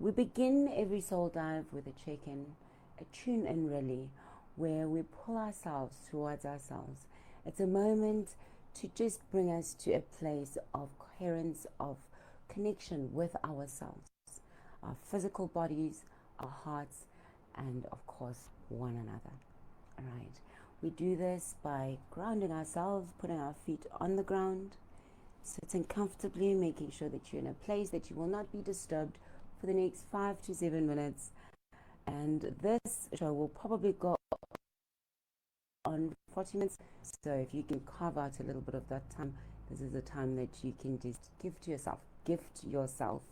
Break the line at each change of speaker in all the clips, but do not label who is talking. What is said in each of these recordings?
we begin every soul dive with a check-in, a tune-in really, where we pull ourselves towards ourselves. It's a moment to just bring us to a place of coherence, of connection with ourselves, our physical bodies, our hearts, and of course, one another. All right. We do this by grounding ourselves, putting our feet on the ground, sitting comfortably, making sure that you're in a place that you will not be disturbed for the next 5 to 7 minutes. And this show will probably go on 40 minutes. So if you can carve out a little bit of that time, this is a time that you can just gift yourself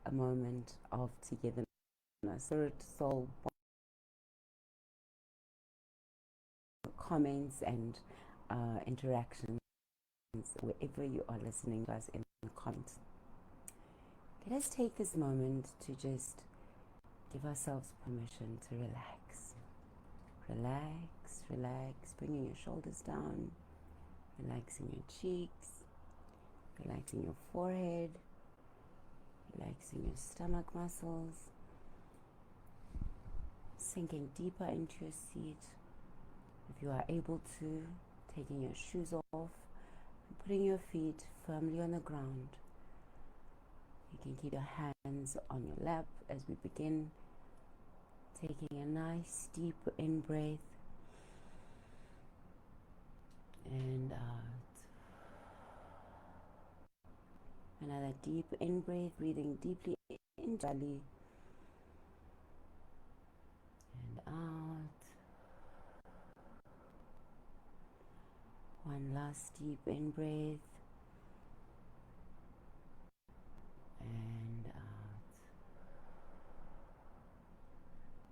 a moment of togetherness, spirit, soul, comments, and interactions wherever you are listening to us in the comments. Let us take this moment to just give ourselves permission to relax. Relax, relax, bringing your shoulders down, relaxing your cheeks, relaxing your forehead, relaxing your stomach muscles, sinking deeper into your seat. If you are able to, taking your shoes off and putting your feet firmly on the ground. You can keep your hands on your lap as we begin, taking a nice deep in breath and out. Another deep in breath, breathing deeply in belly and out. One last deep in breath and out.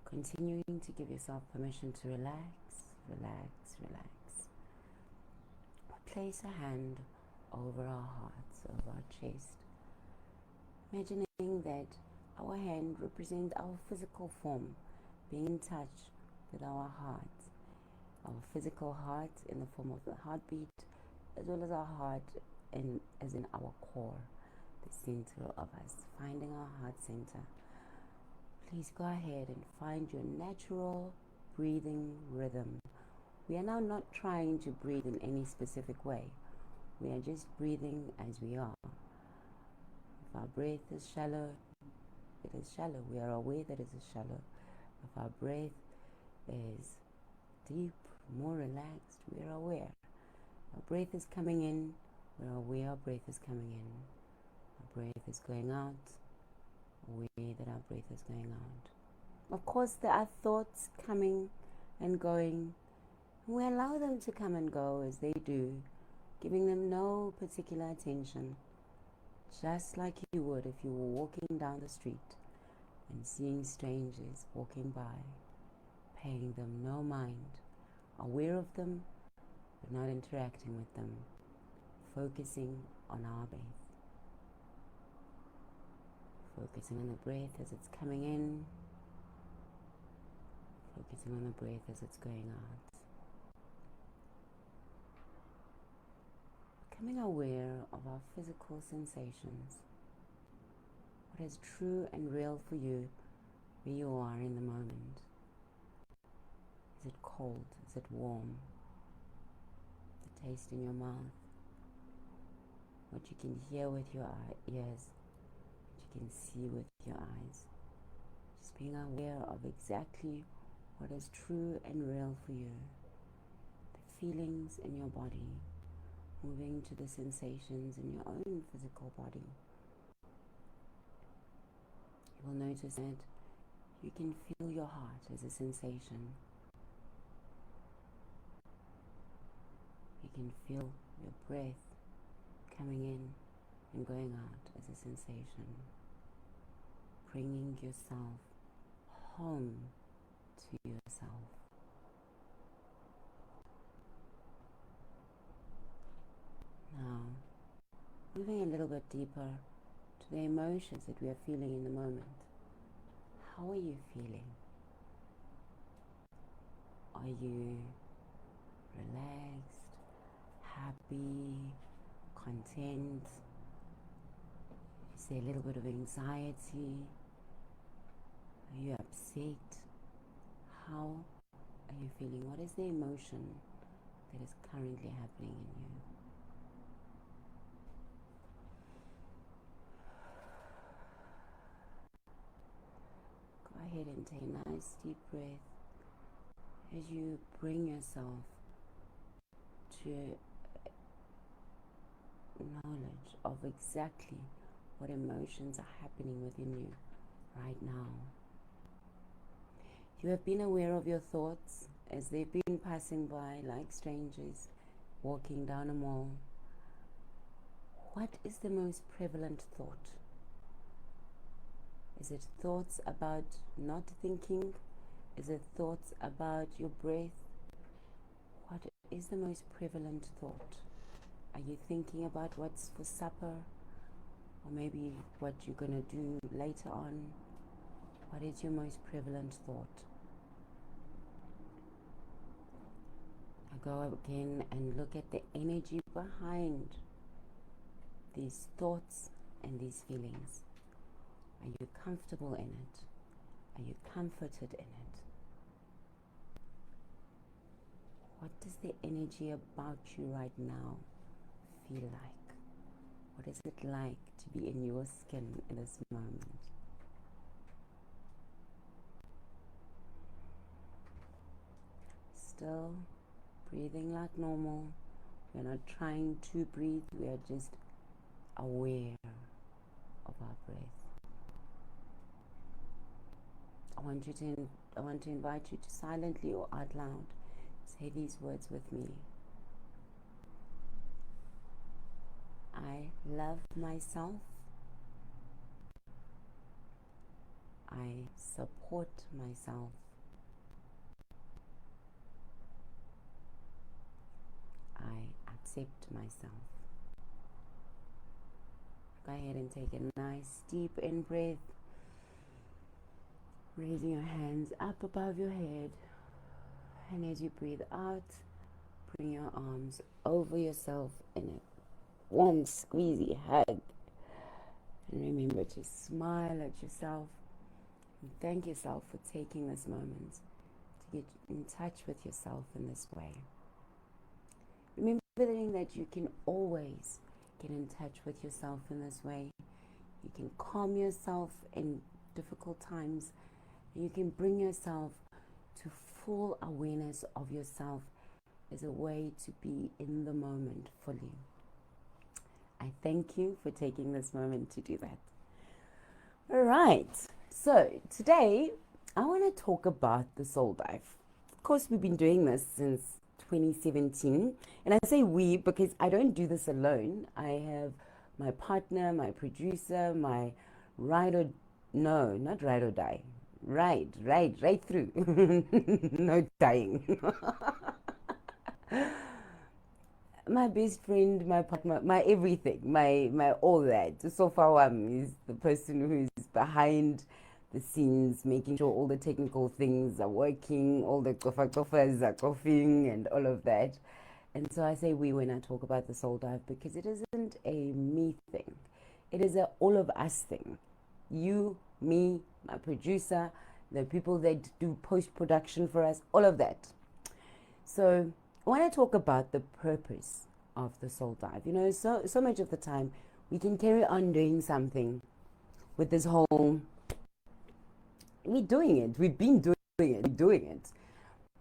Continuing to give yourself permission to relax, relax, relax. Place a hand over our hearts, over our chest, imagining that our hand represents our physical form, being in touch with our heart, our physical heart in the form of the heartbeat, as well as our heart as in our core, the center of us, finding our heart center. Please go ahead and find your natural breathing rhythm. We are now not trying to breathe in any specific way. We are just breathing as we are. If our breath is shallow, it is shallow. We are aware that it is shallow. If our breath is deep, more relaxed, we are aware. Our breath is coming in, we're aware our breath is coming in. Our breath is going out, aware that our breath is going out. Of course, there are thoughts coming and going. We allow them to come and go as they do, giving them no particular attention, just like you would if you were walking down the street and seeing strangers walking by, paying them no mind, aware of them, but not interacting with them, focusing on our breath. Focusing on the breath as it's coming in, focusing on the breath as it's going out. Becoming aware of our physical sensations. What is true and real for you where you are in the moment? Is it cold? Is it warm? The taste in your mouth? What you can hear with your ears? What you can see with your eyes? Just being aware of exactly what is true and real for you. The feelings in your body, moving to the sensations in your own physical body. You will notice that you can feel your heart as a sensation. You can feel your breath coming in and going out as a sensation. Bringing yourself home to yourself. Now, moving a little bit deeper to the emotions that we are feeling in the moment. How are you feeling? Are you relaxed, happy, content? Is there a little bit of anxiety? Are you upset? How are you feeling? What is the emotion that is currently happening in you? Go ahead and take a nice deep breath as you bring yourself to knowledge of exactly what emotions are happening within you right now. You have been aware of your thoughts as they've been passing by like strangers walking down a mall. What is the most prevalent thought? Is it thoughts about not thinking? Is it thoughts about your breath? What is the most prevalent thought? Are you thinking about what's for supper? Or maybe what you're going to do later on? What is your most prevalent thought? I go again and look at the energy behind these thoughts and these feelings. Are you comfortable in it? Are you comforted in it? What does the energy about you right now feel like? What is it like to be in your skin in this moment? Still breathing like normal. We're not trying to breathe, we are just aware of our breath. I want to invite you to silently or out loud say these words with me. I love myself. I support myself. I accept myself. Go ahead and take a nice deep in breath. Raising your hands up above your head. And as you breathe out, bring your arms over yourself in a warm, squeezy hug. And remember to smile at yourself and thank yourself for taking this moment to get in touch with yourself in this way. Remembering that you can always get in touch with yourself in this way. You can calm yourself in difficult times. And you can bring yourself to full awareness of yourself as a way to be in the moment fully. I thank you for taking this moment to do that. All right, so today I want to talk about the soul dive. Of course, we've been doing this since 2017, and I say we because I don't do this alone. I have my partner, my producer, my ride or die. Right through. No dying. My best friend, my partner, my everything, my all that. So far, is the person who's behind the scenes, making sure all the technical things are working, all the kofas are coughing, and all of that. And so I say we when I talk about the soul dive because it isn't a me thing. It is a all of us thing. You, me, my producer, the people that do post-production for us, all of that. So I want to talk about the purpose of the soul dive. You know, so much of the time we can carry on doing something with this whole, we're doing it, we've been doing it,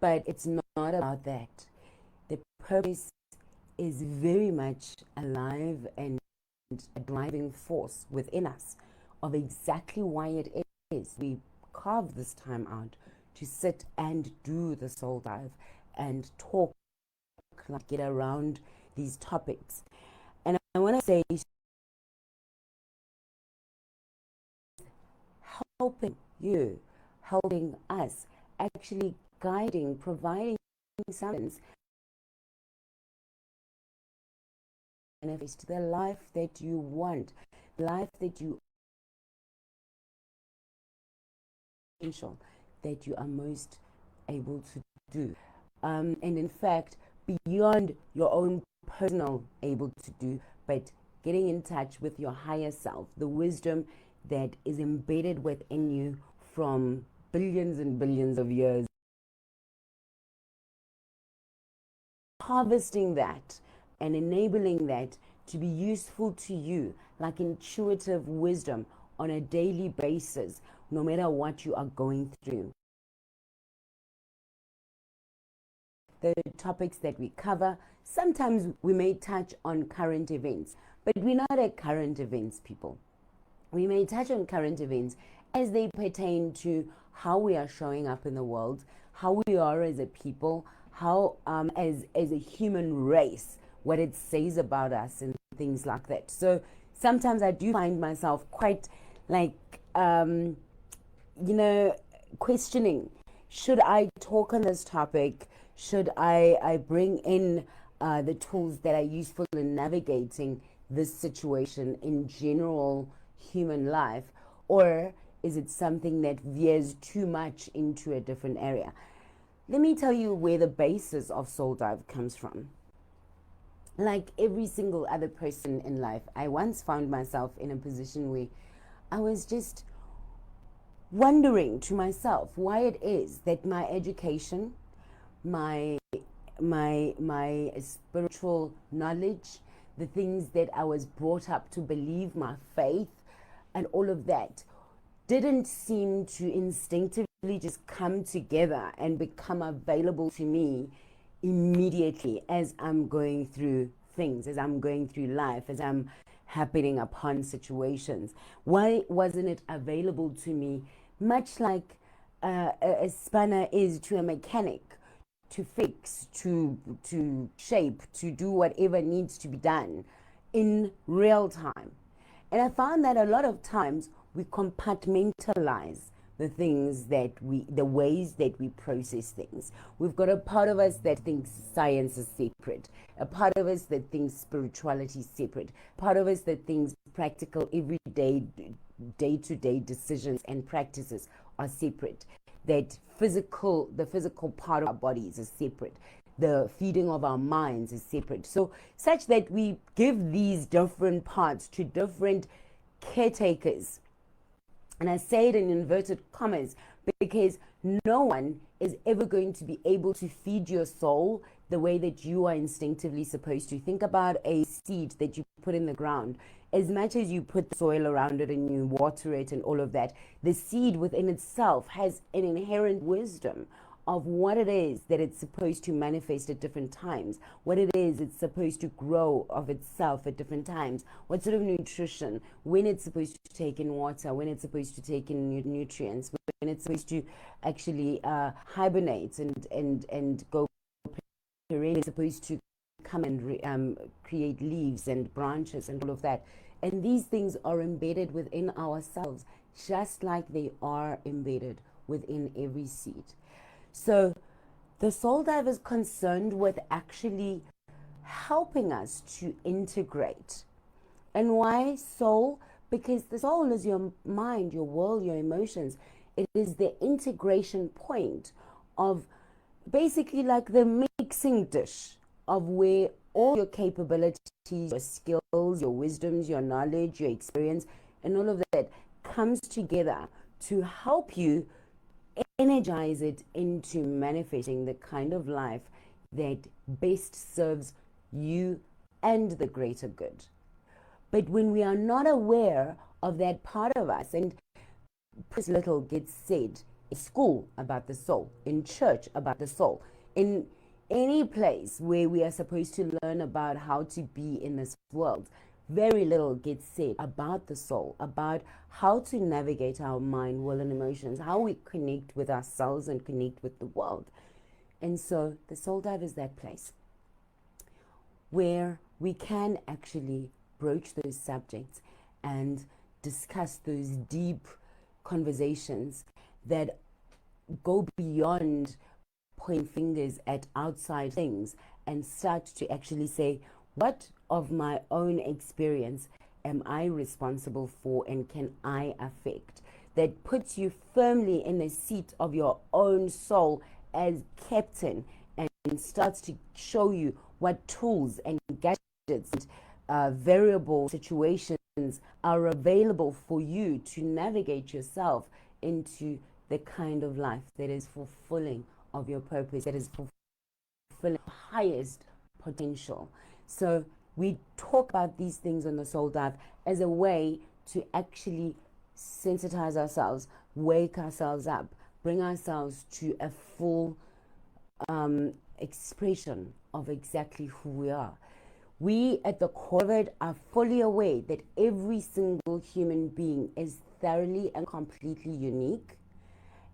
but it's not about that. The purpose is very much alive and a driving force within us of exactly why it is we carve this time out to sit and do the soul dive and talk, like get around these topics. And I want to say helping us, actually guiding, providing something manifest the life that you want, the life that you potential that you are most able to do, and in fact beyond your own personal able to do, but getting in touch with your higher self, the wisdom that is embedded within you from billions and billions of years, harvesting that and enabling that to be useful to you like intuitive wisdom on a daily basis, no matter what you are going through. The topics that we cover, sometimes we may touch on current events, but we're not at current events people. We may touch on current events as they pertain to how we are showing up in the world, how we are as a people, how as a human race, what it says about us and things like that. So sometimes I do find myself quite like, questioning, should I talk on this topic? Should I bring in the tools that are useful in navigating this situation in general human life, or is it something that veers too much into a different area? Let me tell you where the basis of Soul Dive comes from. Like every single other person in life, I once found myself in a position where I was just wondering to myself why it is that my education, my spiritual knowledge, the things that I was brought up to believe, my faith, and all of that didn't seem to instinctively just come together and become available to me immediately as I'm going through things, as I'm going through life, as I'm happening upon situations. Why wasn't it available to me, much like a spanner is to a mechanic, to fix, to shape, to do whatever needs to be done in real time? And I found that a lot of times we compartmentalize the things that the ways that we process things. We've got a part of us that thinks science is separate, a part of us that thinks spirituality is separate, part of us that thinks practical, everyday, day-to-day decisions and practices are separate, that the physical part of our bodies is separate, the feeding of our minds is separate. So such that we give these different parts to different caretakers. And I say it in inverted commas because no one is ever going to be able to feed your soul the way that you are instinctively supposed to. Think about a seed that you put in the ground. As much as you put the soil around it and you water it and all of that, the seed within itself has an inherent wisdom of what it is that it's supposed to manifest at different times, what it is it's supposed to grow of itself at different times, what sort of nutrition, when it's supposed to take in water, when it's supposed to take in nutrients, when it's supposed to actually hibernate and go perennial, it's supposed to come and create leaves and branches and all of that. And these things are embedded within ourselves, just like they are embedded within every seed. So the Soul Dive is concerned with actually helping us to integrate. And why soul? Because the soul is your mind, your will, your emotions. It is the integration point of basically like the mixing dish of where all your capabilities, your skills, your wisdoms, your knowledge, your experience, and all of that comes together to help you energize it into manifesting the kind of life that best serves you and the greater good. But when we are not aware of that part of us, and pretty little gets said in school about the soul, in church about the soul, in any place where we are supposed to learn about how to be in this world, very little gets said about the soul, about how to navigate our mind, will, and emotions, how we connect with ourselves and connect with the world. And so the Soul Dive is that place where we can actually broach those subjects and discuss those deep conversations that go beyond pointing fingers at outside things and start to actually say, what of my own experience am I responsible for and can I affect? That puts you firmly in the seat of your own soul as captain and starts to show you what tools and gadgets and variable situations are available for you to navigate yourself into the kind of life that is fulfilling of your purpose, that is fulfilling highest potential. So we talk about these things on the Soul Dive as a way to actually sensitize ourselves, wake ourselves up, bring ourselves to a full expression of exactly who we are. We at the core of it are fully aware that every single human being is thoroughly and completely unique.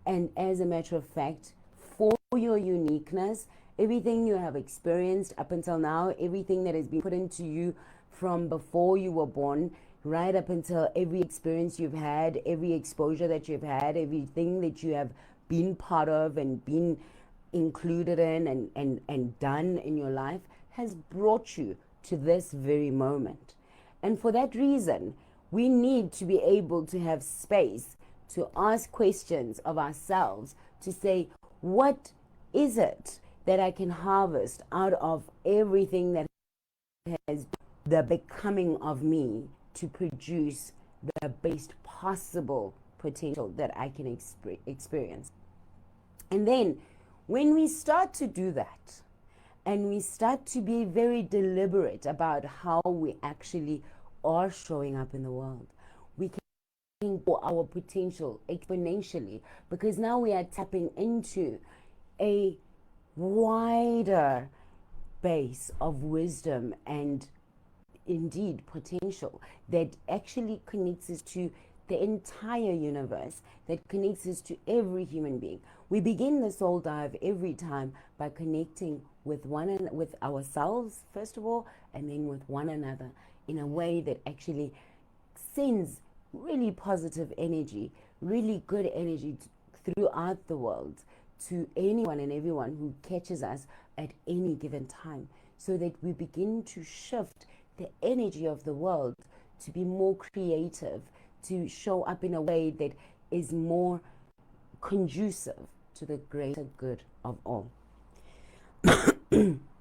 And as a matter of fact, for your uniqueness, everything you have experienced up until now, everything that has been put into you from before you were born, right up until every experience you've had, every exposure that you've had, everything that you have been part of and been included in and done in your life has brought you to this very moment. And for that reason, we need to be able to have space to ask questions of ourselves, to say, what is it that I can harvest out of everything that has the becoming of me to produce the best possible potential that I can experience. And then when we start to do that, and we start to be very deliberate about how we actually are showing up in the world, we can grow our potential exponentially, because now we are tapping into a wider base of wisdom and indeed potential that actually connects us to the entire universe, that connects us to every human being. We begin the Soul Dive every time by connecting with with ourselves first of all, and then with one another in a way that actually sends really positive energy, really good energy throughout the world to anyone and everyone who catches us at any given time, so that we begin to shift the energy of the world to be more creative, to show up in a way that is more conducive to the greater good of all.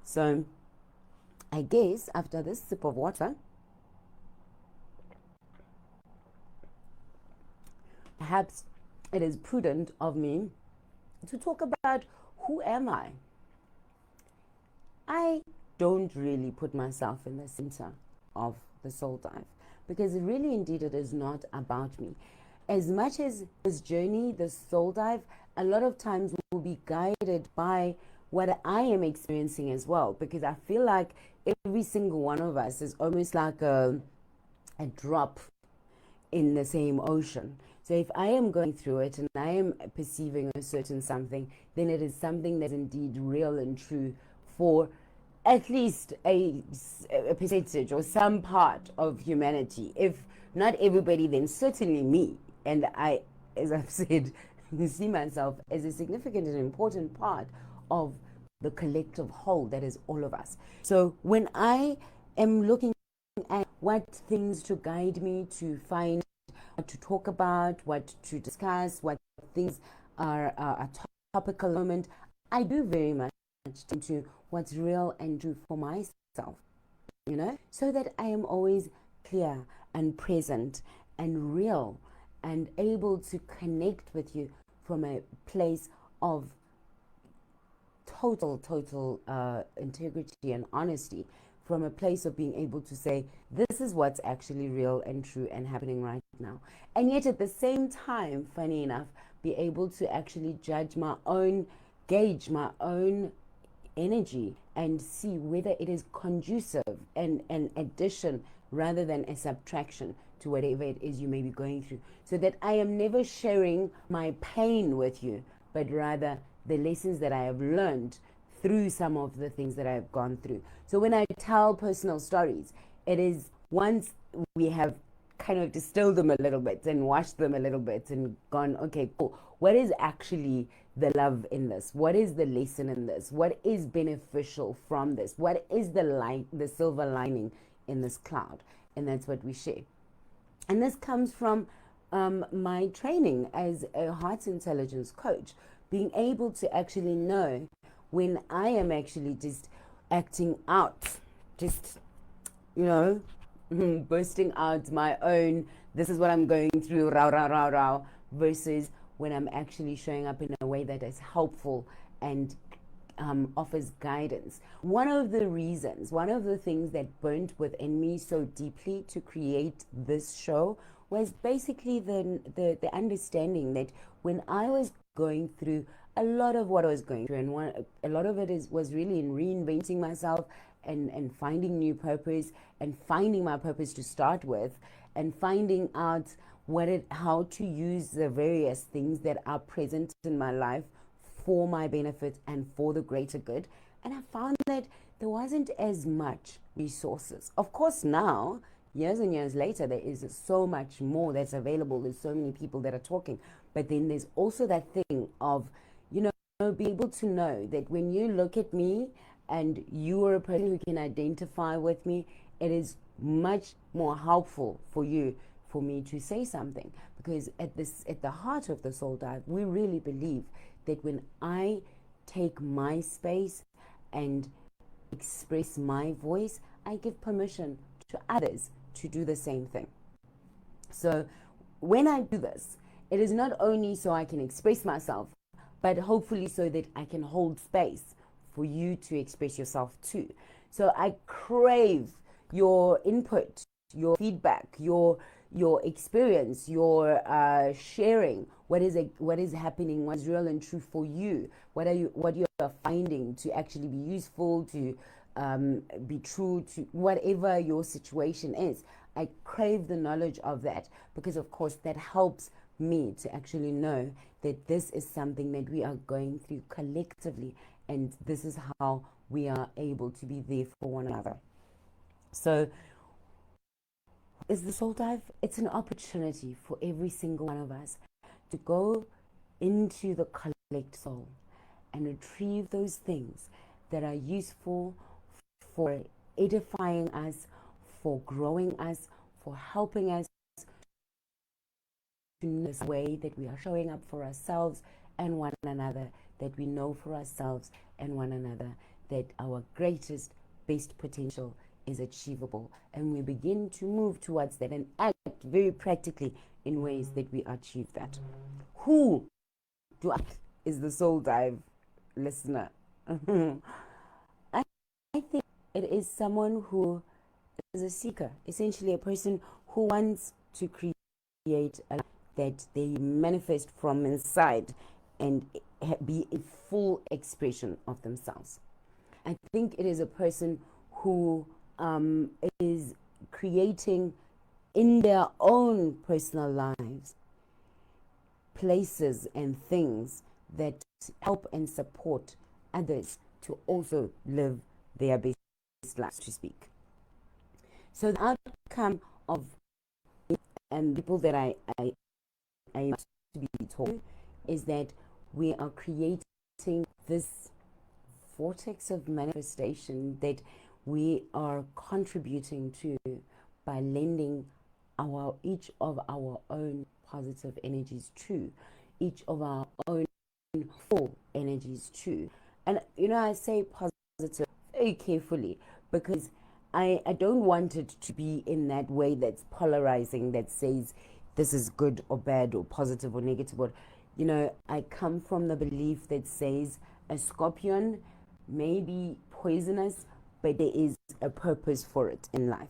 So I guess after this sip of water, perhaps it is prudent of me to talk about who am I. I don't really put myself in the center of the Soul Dive, because really indeed it is not about me. As much as this journey, this Soul Dive, a lot of times will be guided by what I am experiencing as well, because I feel like every single one of us is almost like a drop in the same ocean. So if I am going through it and I am perceiving a certain something, then it is something that's indeed real and true for at least a percentage or some part of humanity. If not everybody, then certainly me. And I, as I've said, see myself as a significant and important part of the collective whole that is all of us. So when I am looking at what things to guide me to find, what to talk about, what to discuss, what things are a topical moment, I do very much into what's real and true for myself, so that I am always clear and present and real and able to connect with you from a place of total integrity and honesty, from a place of being able to say, this is what's actually real and true and happening right now. And yet at the same time, funny enough, be able to actually gauge my own energy and see whether it is conducive and an addition rather than a subtraction to whatever it is you may be going through, so that I am never sharing my pain with you, but rather the lessons that I have learned through some of the things that I've gone through. So when I tell personal stories, it is once we have kind of distilled them a little bit and washed them a little bit and gone, okay, cool, what is actually the love in this? What is the lesson in this? What is beneficial from this? What is the light, the silver lining in this cloud? And that's what we share. And this comes from my training as a heart intelligence coach, being able to actually know when I am actually just acting out, just, bursting out my own, this is what I'm going through, rah, rah, rah, rah, versus when I'm actually showing up in a way that is helpful and offers guidance. One of the things that burnt within me so deeply to create this show was basically the understanding that when I was going through a lot of what I was going through, and a lot of it was really in reinventing myself and finding new purpose and finding my purpose to start with, and finding out how to use the various things that are present in my life for my benefit and for the greater good. And I found that there wasn't as much resources. Of course, now, years and years later, there is so much more that's available. There's so many people that are talking. But then there's also that thing of, be able to know that when you look at me and you are a person who can identify with me, it is much more helpful for me to say something. Because at the heart of the Soul Dive, we really believe that when I take my space and express my voice, I give permission to others to do the same thing. So when I do this, it is not only so I can express myself, but hopefully so that I can hold space for you to express yourself too. So I crave your input, your feedback, your experience, your sharing. What is happening? What's real and true for you? What you are finding to actually be useful, to be true to whatever your situation is. I crave the knowledge of that, because of course that helps me to actually know that this is something that we are going through collectively, and this is how we are able to be there for one another. So is the Soul Dive? It's an opportunity for every single one of us to go into the collect soul and retrieve those things that are useful for edifying us, for growing us, for helping us in this way that we are showing up for ourselves and one another, that we know for ourselves and one another that our greatest, best potential is achievable, and we begin to move towards that and act very practically in ways that we achieve that. Who do I is the Soul Dive listener? I think it is someone who is a seeker, essentially a person who wants to create a life that they manifest from inside and be a full expression of themselves. I think it is a person who is creating in their own personal lives places and things that help and support others to also live their best lives, to speak. So the outcome of and people that I to be told is that we are creating this vortex of manifestation that we are contributing to by lending each of our own positive energies to, each of our own full energies to. And I say positive very carefully, because I don't want it to be in that way that's polarizing, that says this is good or bad or positive or negative. Or, I come from the belief that says a scorpion may be poisonous, but there is a purpose for it in life.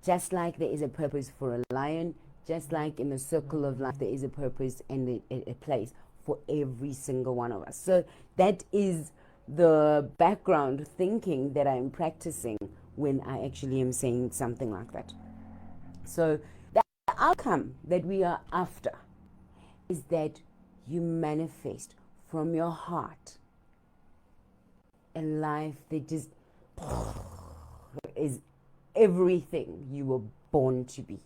Just like there is a purpose for a lion, just like in the circle of life, there is a purpose and a place for every single one of us. So that is the background thinking that I'm practicing when I actually am saying something like that. So the outcome that we are after is that you manifest from your heart a life that just is everything you were born to be.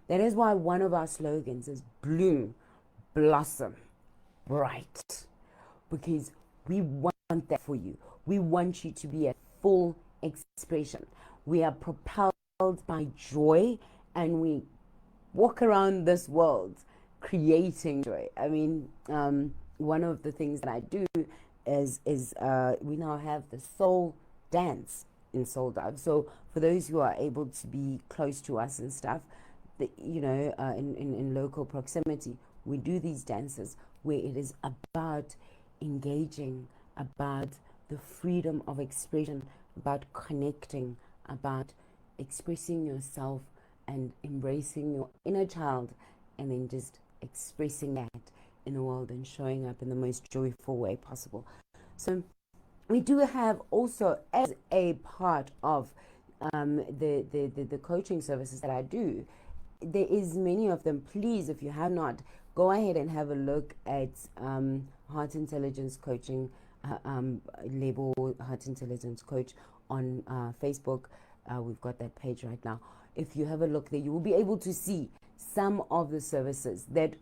That is why one of our slogans is bloom, blossom, bright, because we want that for you. We want you to be a full expression. We are propelled by joy, and we walk around this world creating joy. I mean, one of the things that I do is we now have the soul dance in Soul Dive. So for those who are able to be close to us and stuff, in local proximity, we do these dances where it is about engaging, about the freedom of expression, about connecting, about expressing yourself and embracing your inner child, and then just expressing that in the world and showing up in the most joyful way possible. So we do have also, as a part of the coaching services that I do, there is many of them. Please, if you have not, go ahead and have a look at Heart Intelligence Coaching, label Heart Intelligence Coach on Facebook. We've got that page right now. If you have a look there, you will be able to see some of the services that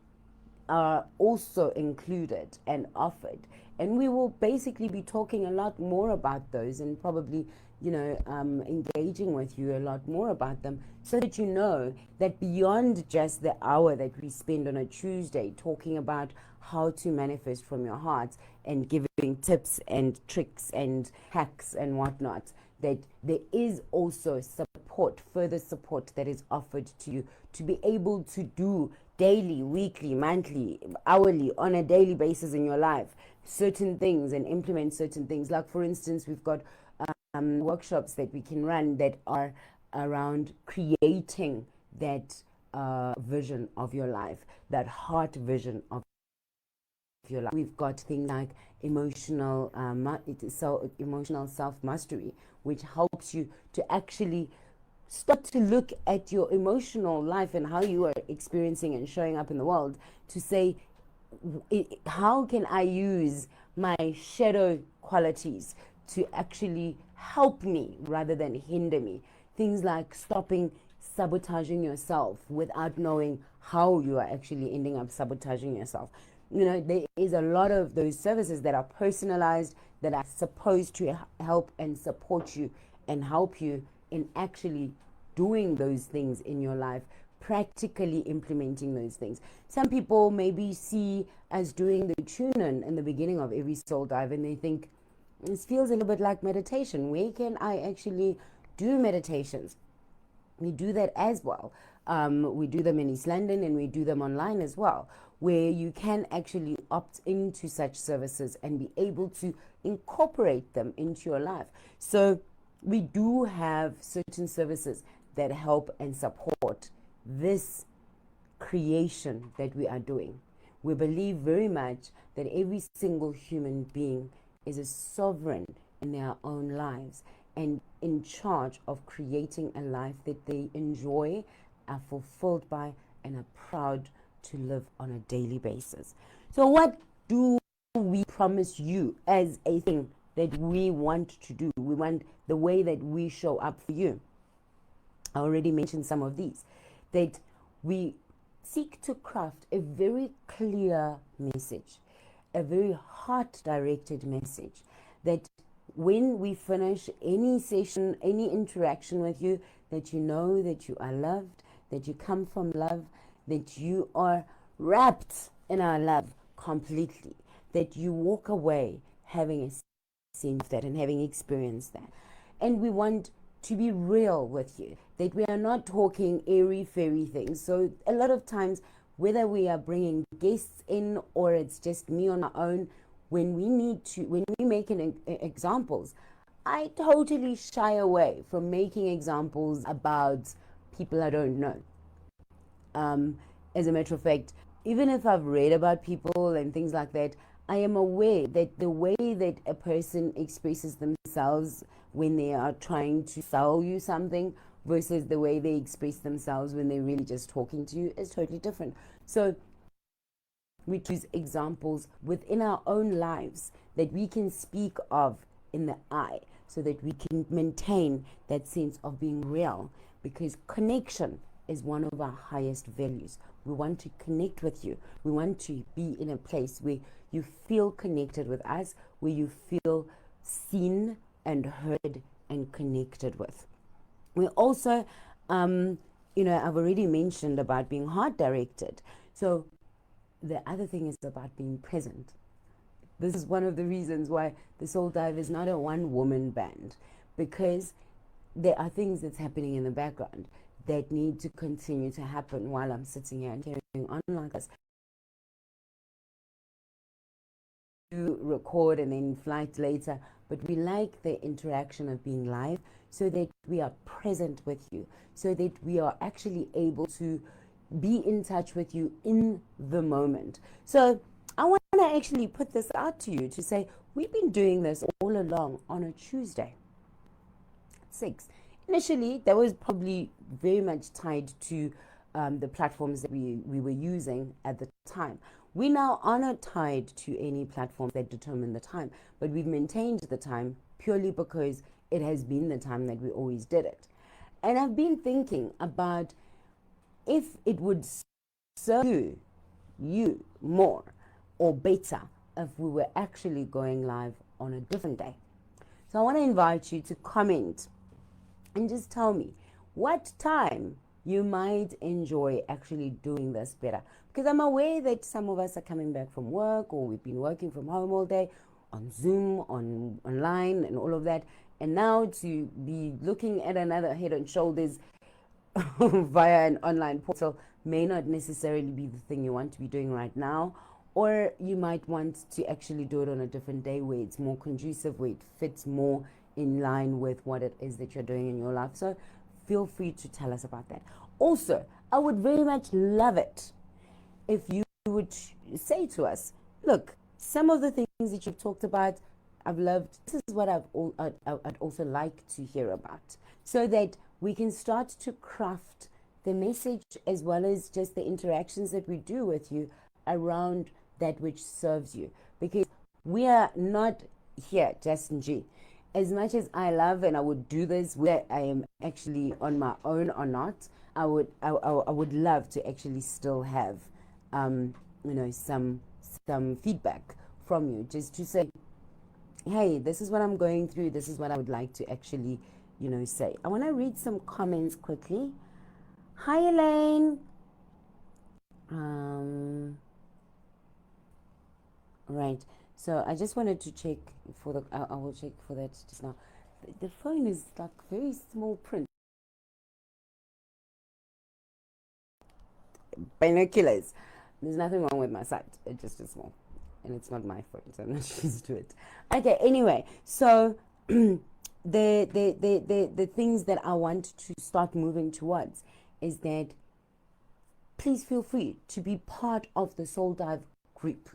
are also included and offered, and we will basically be talking a lot more about those, and probably engaging with you a lot more about them, so that you know that beyond just the hour that we spend on a Tuesday talking about how to manifest from your heart and giving tips and tricks and hacks and whatnot, that there is also support, further support that is offered to you to be able to do daily, weekly, monthly, hourly, on a daily basis in your life, certain things and implement certain things. Like, for instance, we've got workshops that we can run that are around creating that vision of your life, that heart vision of your life. We've got things like emotional self-mastery, which helps you to actually start to look at your emotional life and how you are experiencing and showing up in the world, to say, how can I use my shadow qualities to actually help me rather than hinder me? Things like stopping sabotaging yourself without knowing how you are actually ending up sabotaging yourself. There is a lot of those services that are personalized, that are supposed to help and support you and help you in actually doing those things in your life, practically implementing those things. Some people maybe see as doing the tune-in in the beginning of every soul dive, and they think, this feels a little bit like meditation. Where can I actually do meditations? We do that as well. We do them in East London, and we do them online as well, where you can actually opt into such services and be able to incorporate them into your life. So we do have certain services that help and support this creation that we are doing. We believe very much that every single human being is a sovereign in their own lives and in charge of creating a life that they enjoy, are fulfilled by, and are proud to live on a daily basis. So what do we promise you as a thing that we want to do? We want the way that we show up for you. I already mentioned some of these. That we seek to craft a very clear message, a very heart-directed message, that when we finish any session, any interaction with you, that you know that you are loved, that you come from love, that you are wrapped in our love completely, that you walk away having a sense of that and having experienced that. And we want to be real with you, that we are not talking airy-fairy things. So a lot of times, whether we are bringing guests in or it's just me on my own, when we make examples, I totally shy away from making examples about people I don't know. As a matter of fact, even if I've read about people and things like that, I am aware that the way that a person expresses themselves when they are trying to sell you something versus the way they express themselves when they're really just talking to you is totally different. So we choose examples within our own lives that we can speak of in the I, so that we can maintain that sense of being real, because connection is one of our highest values. We want to connect with you. We want to be in a place where you feel connected with us, where you feel seen and heard and connected with. We also, I've already mentioned about being heart-directed. So the other thing is about being present. This is one of the reasons why the Soul Dive is not a one-woman band, because there are things that's happening in the background that need to continue to happen while I'm sitting here and carrying on like this. record and then flight later, but we like the interaction of being live so that we are present with you, so that we are actually able to be in touch with you in the moment. So I want to actually put this out to you to say we've been doing this all along on a Tuesday. 6. Initially, that was probably very much tied to the platforms that we were using at the time. We now are not tied to any platforms that determine the time, but we've maintained the time purely because it has been the time that we always did it. And I've been thinking about if it would serve you more or better if we were actually going live on a different day. So I want to invite you to comment and just tell me what time you might enjoy actually doing this better. Because I'm aware that some of us are coming back from work, or we've been working from home all day on Zoom, online and all of that. And now to be looking at another Head and Shoulders via an online portal may not necessarily be the thing you want to be doing right now. Or you might want to actually do it on a different day where it's more conducive, where it fits more in line with what it is that you're doing in your life. So feel free to tell us about that. Also, I would very much love it if you would say to us, look, some of the things that you've talked about, I've loved. This is what I'd also like to hear about, so that we can start to craft the message as well as just the interactions that we do with you around that which serves you. Because we are not here, Justin G. As much as I love and I would do this, whether I am actually on my own or not, I would love to actually still have, some feedback from you, just to say, hey, this is what I'm going through. This is what I would like to actually, say. I want to read some comments quickly. Hi, Elaine. Right. So I just wanted to check for the. I will check for that just now. The phone is like very small print. Binoculars. There's nothing wrong with my sight. It's just too small, and it's not my phone, so I'm not used to it. Okay. Anyway, so the things that I want to start moving towards is that please feel free to be part of the Soul Dive group,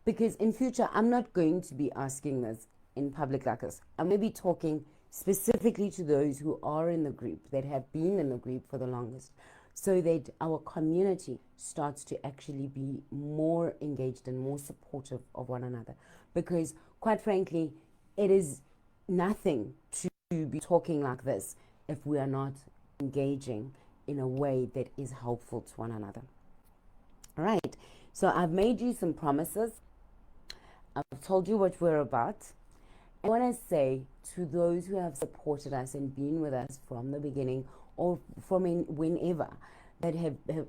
because in future I'm not going to be asking this in public like this. I'm going to be talking specifically to those who are in the group, that have been in the group for the longest, so that our community starts to actually be more engaged and more supportive of one another. Because quite frankly, it is nothing to be talking like this if we are not engaging in a way that is helpful to one another. All right, so I've made you some promises. I've told you what we're about. I want to say to those who have supported us and been with us from the beginning, or from whenever, that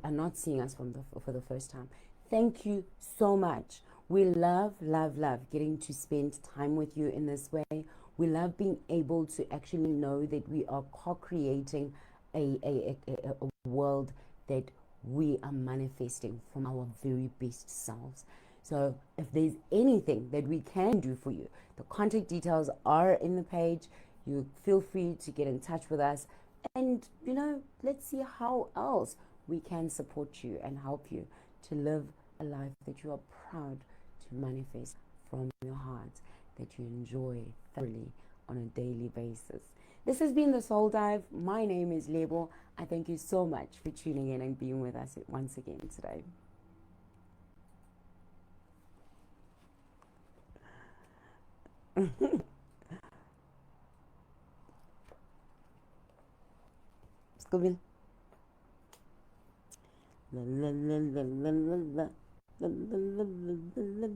are not seeing us for the first time, thank you so much. We love getting to spend time with you in this way. We love being able to actually know that we are co-creating a world that we are manifesting from our very best selves. So if there's anything that we can do for you, the contact details are in the page. You feel free to get in touch with us, and let's see how else we can support you and help you to live a life that you are proud to manifest from your heart, that you enjoy thoroughly on a daily basis. This has been the Soul Dive. My name is Lebo. I thank you so much for tuning in and being with us once again today. Scooby. La la la la la la la la la la la la.